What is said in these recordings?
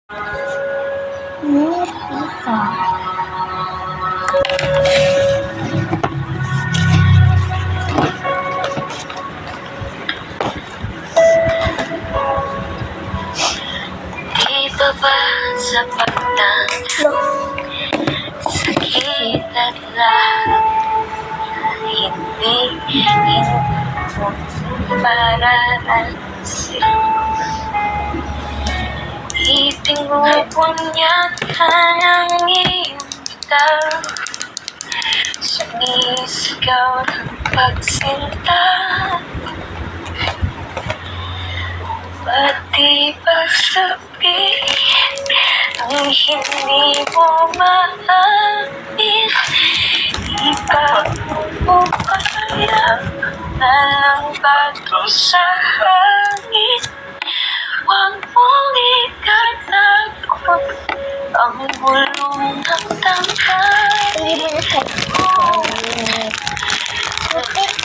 Mini pizza. Iba ba sa pagtanto, sakit at lahat, hindi mo maranasin. Itingupunyan ka ng iyong tao, sumisigaw ng pagsinta. Pati pagsabihin ang hindi mo maamin, ikaw mo kaya na lang bago sa hangin. Huwag mong itatapon ang bulong ng tangkay.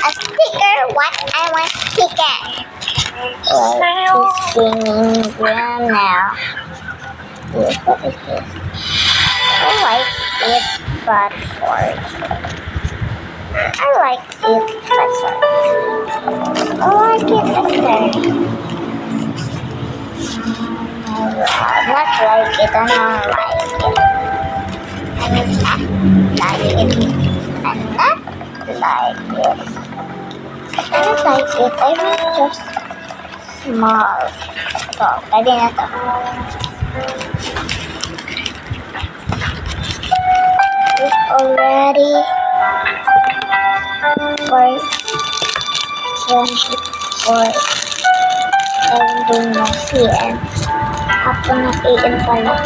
A sticker? What? I want sticker. Oh, he's singing Graham now. Yes, what is this? I like it, but sorry. I like it, but sorry. I like it better. Not like it, I don't like it. I mean, not like it. I'm not like it. I don't like it. I want just small. So, pwede na to. It's already 4:24 na PM. Ako na AM pala.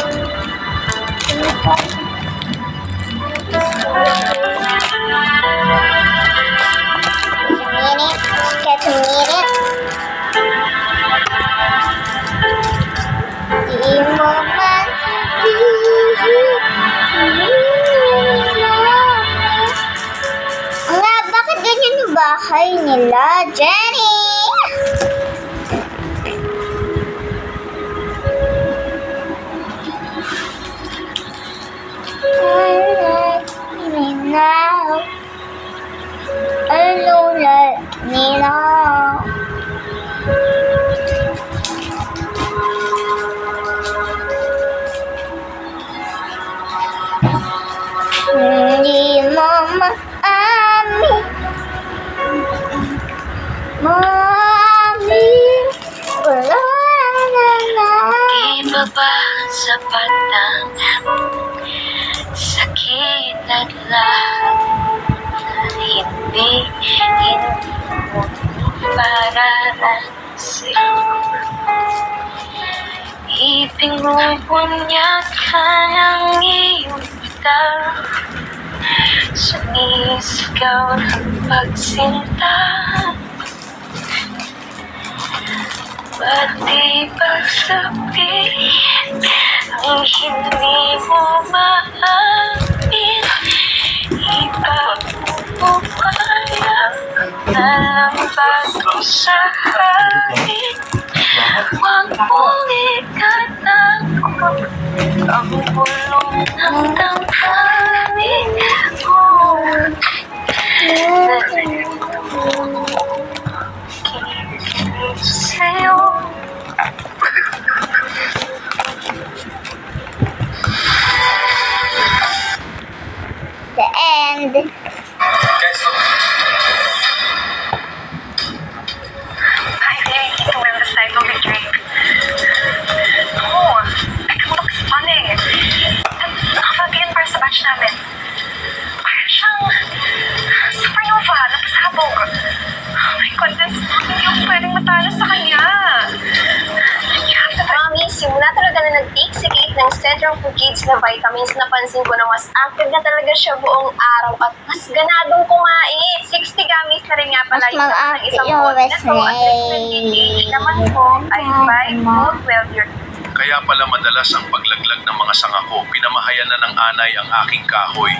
Ano pa? Just a minute. Di mo man nga, bakit ganyan yung bahay nila, Jenny? Now, I don't let me now. Hindi mo maamin, wala na. Iba ba sapat ang sakit at lahat, hindi mo maranasin. Itingupunyan ka ng iyong tao, sumisigaw ng pagsinta. Pati pagsabihin ang hindi mo maamin, ikaw mo kaya na lang bago sa hangin. Huwag mong itatapon ang bulong ng tangkay. Nakikinig sa'yo. The end. I really need to win this title victory. Oh, it looks funny. Nakapagyan para sa batch namin. Parang siyang supernova na pasabog. Oh my goodness, hindi ako pwedeng matalo sa kanya. Mami, simula talaga na nag-take si Kate ng Centrum for Kids na vitamins, napansin ko na mas active na talaga siya buong araw at mas ganadong kumain. 60 gummies na rin nga pala Mas mag-active yung Wesley. Naman po ay 5 to 12 years. Kaya pala madalas ang paglaglag ng mga sanga ko, pinamahayan na ng anay ang aking kahoy.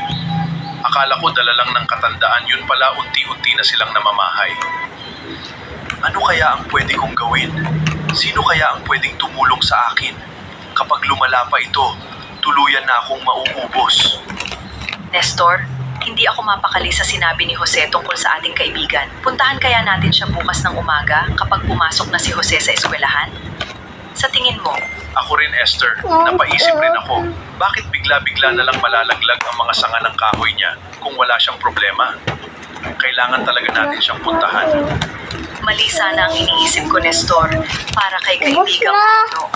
Akala ko dala lang ng katandaan, yun pala unti-unti na silang namamahay. Ano kaya ang pwede kong gawin? Sino kaya ang pwedeng tumulong sa akin? Kapag lumala pa ito, tuluyan na akong mauubos. Nestor, hindi ako mapakali sa sinabi ni Jose tungkol sa ating kaibigan. Puntahan kaya natin siya bukas ng umaga kapag pumasok na si Jose sa eskwelahan? Sa tingin mo, Ako rin, Esther, napaisip rin ako. Bakit bigla-bigla na lang malalaglag ang mga sanga ng kahoy niya kung wala siyang problema? Kailangan talaga natin siyang puntahan. mali sana ang iniisip ko, Nestor, para kay Ubus kaibigang na. Puno.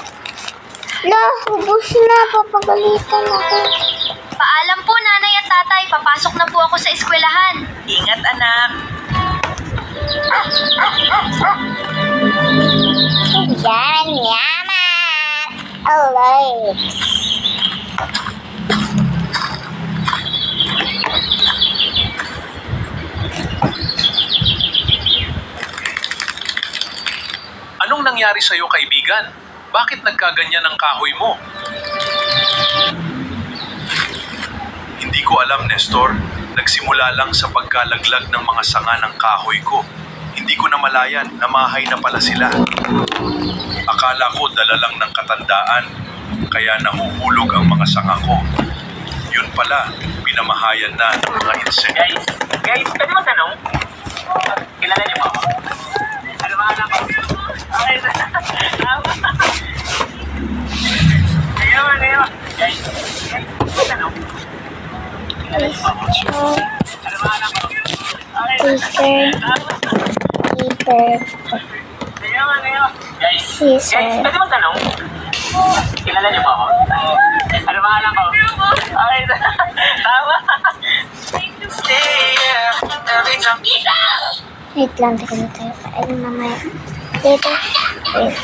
La, ubus na. Papagalitan ako. Paalam po, nanay at tatay. Papasok na po ako sa eskwelahan. Ingat, anak. Yan, yaman. Alright. Anong nangyari sa'yo, kaibigan? Bakit nagkaganyan ang kahoy mo? Hindi ko alam, Nestor. Nagsimula lang sa pagkalaglag ng mga sanga ng kahoy ko. Hindi ko namalayan na mahay na pala sila. Akala ko dala lang ng katandaan, kaya nahuhulog ang mga sanga ko. Yun pala, pinamahayan na ng mga insekto. Guys, pwede mo tanong? Kilala niyo ba ako? Ano ba anak ko? Okay, tama. Ayaw. Guys, pwede mo tanong? Kilala niyo ba ako? Ano ba anak ko? Okay, Teacher. Keeper. ayaw. Guys, Scissor. pwede mo tanong? Kilala niyo ba ako? Ano ba anak ko? Okay, tama. Wait lang, teka na tayo. Ay, mamaya. Dito. Wait.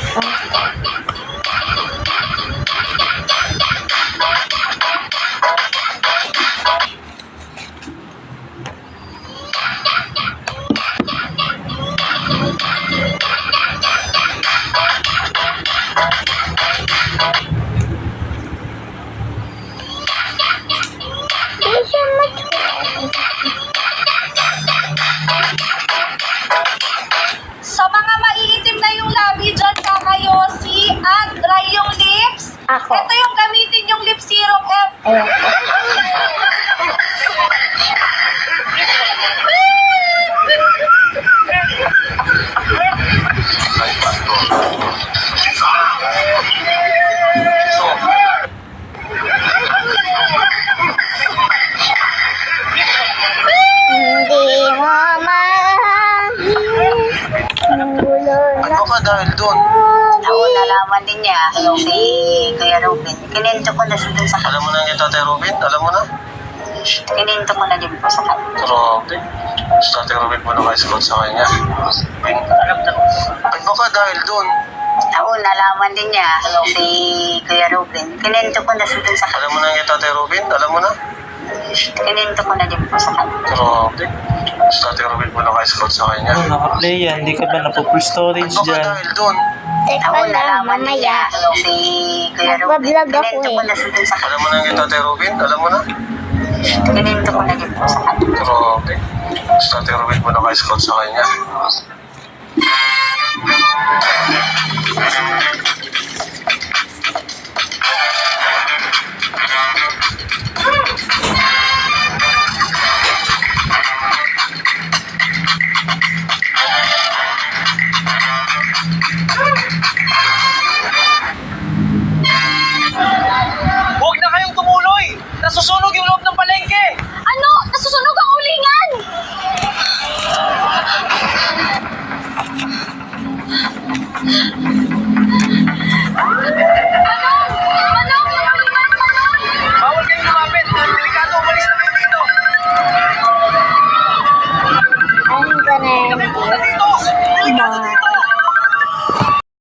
Hindi siya Sa mga maiitim na yung labi dyan, kakayosi, at dry yung lips, Ako. ito yung gamitin yung lip serum. Ayun. Hindi mo mahangin ng gulo na Ano ka dahil doon? Ako nalaman din niya yung si Kuya Ruben. Kininto ko na dun sa Alam mo na yung Tate Robin? Alam mo na? Kininto ko na din po sa kanya. Grabe. Si Tate Robin mo naka-scout sa kanya. Ano ka dahil doon? Ako nalaman din niya yung si Kuya Ruben. Kininto ko na dun sa kanya. Alam mo na yung Tate Robin? Alam mo na? Kininto ko na din po sa kanya. Grabe. Si Tate Robin mo naka-scout sa kanya. Naka-play yan, hindi ka ba napo-full storage Ano ka dyan? dahil doon? Teka Ako lang, nalaman din niya mamaya. yung si Kuya Ruben. Nagbablog ako Kininto ko eh. na dun sa kanya. Alam mo na yung Tate Robin? Alam mo na? Kininto ko na din po sa kanya. Grabe. Si Tate Robin mo naka-scout sa kanya.